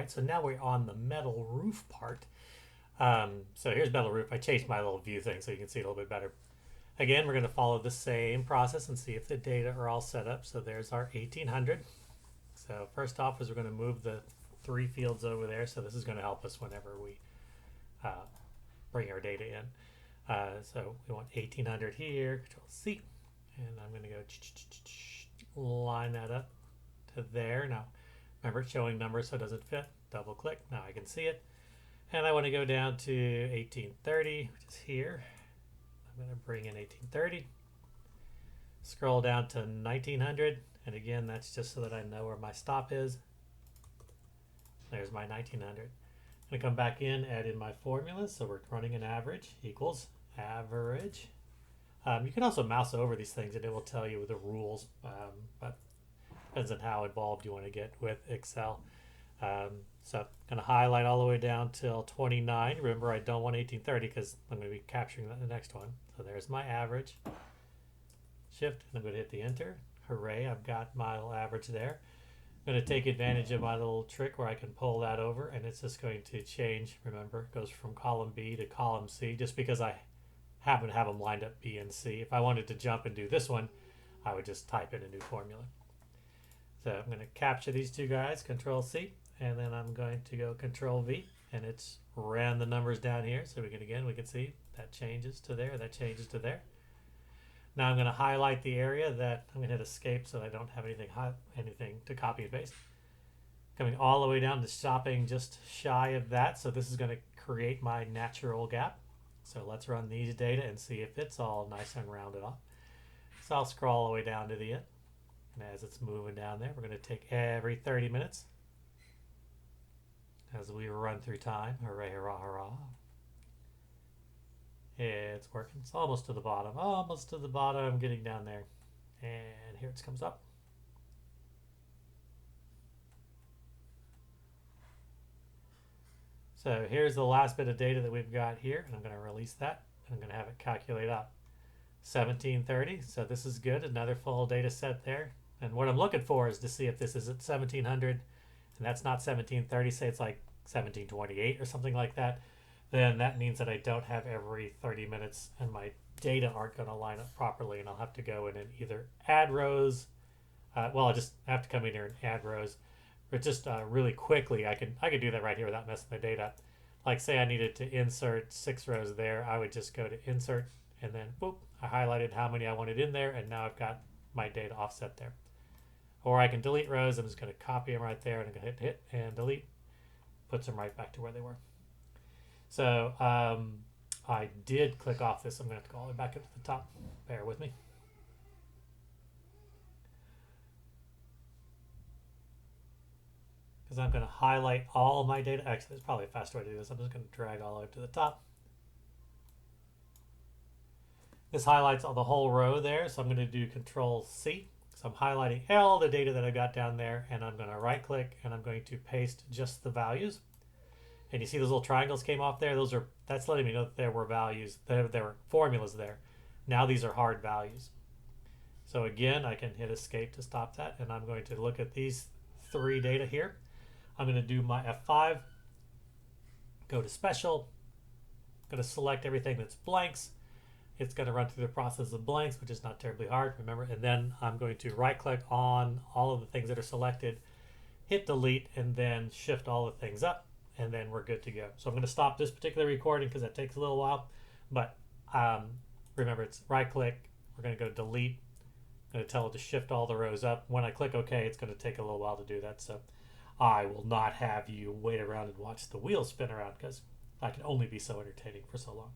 right? So now we're on the metal roof part. So here's metal roof. I changed my little view thing so you can see it a little bit better. Again, we're going to follow the same process and see if the data are all set up. So there's our 1800. So first off is we're going to move the 3 fields over there. So this is going to help us whenever we bring our data in. So we want 1800 here, Control C, and I'm going to go line that up to there. Now, remember it's showing numbers so it doesn't fit. Double click, now I can see it. And I want to go down to 1830, which is here. I'm going to bring in 1830. Scroll down to 1900, and again, that's just so that I know where my stop is. There's my 1900. I'm going to come back in, add in my formula. So we're running an average equals average. You can also mouse over these things and it will tell you the rules, but depends on how involved you want to get with Excel. So I'm going to highlight all the way down till 29. Remember, I don't want 1830 because I'm going to be capturing the next one. So there's my average. Shift, and I'm going to hit the enter. Hooray, I've got my little average there. I'm going to take advantage of my little trick where I can pull that over, and it's just going to change. Remember, it goes from column B to column C just because I happen to have them lined up B and C. If I wanted to jump and do this one, I would just type in a new formula. So I'm going to capture these two guys, Control C, and then I'm going to go Control V, and it's ran the numbers down here. So we can see that changes to there, that changes to there. Now I'm going to highlight the area that I'm going to hit escape so I don't have anything to copy and paste. Coming all the way down to stopping just shy of that. So this is going to create my natural gap. So let's run these data and see if it's all nice and rounded off. So I'll scroll all the way down to the end. And as it's moving down there, we're going to take every 30 minutes as we run through time. Hooray, hurrah, hurrah. It's working. It's almost to the bottom. Almost to the bottom. I'm getting down there. And here it comes up. So here's the last bit of data that we've got here. And I'm going to release that. I'm going to have it calculate up. 1730. So this is good. Another full data set there. And what I'm looking for is to see if this is at 1700. And that's not 1730. Say it's like 1728 or something like that. Then that means that I don't have every 30 minutes and my data aren't going to line up properly, and I'll have to go in and either add rows. Well, I just have to come in here and add rows, but just really quickly, I could do that right here without messing the data up. Like say I needed to insert 6 rows there, I would just go to insert and then boop, I highlighted how many I wanted in there, and now I've got my data offset there. Or I can delete rows. I'm just going to copy them right there, and I'm going to hit and delete, puts them right back to where they were. So I did click off this. I'm going to have to go all the way back up to the top. Bear with me. Because I'm going to highlight all my data. Actually, there's probably a faster way to do this. I'm just going to drag all the way up to the top. This highlights all the whole row there. So I'm going to do Control C. So I'm highlighting all the data that I got down there. And I'm going to right click and I'm going to paste just the values. And you see those little triangles came off there? That's letting me know that there were values, there were formulas there. Now these are hard values. So again, I can hit escape to stop that, and I'm going to look at these 3 data here. I'm going to do my F5, go to special, I'm going to select everything that's blanks. It's going to run through the process of blanks, which is not terribly hard, remember, and then I'm going to right click on all of the things that are selected, hit delete, and then shift all the things up. And then we're good to go. So I'm going to stop this particular recording because that takes a little while. But remember, it's right click. We're going to go delete. I'm going to tell it to shift all the rows up. When I click OK, it's going to take a little while to do that. So I will not have you wait around and watch the wheels spin around because I can only be so entertaining for so long.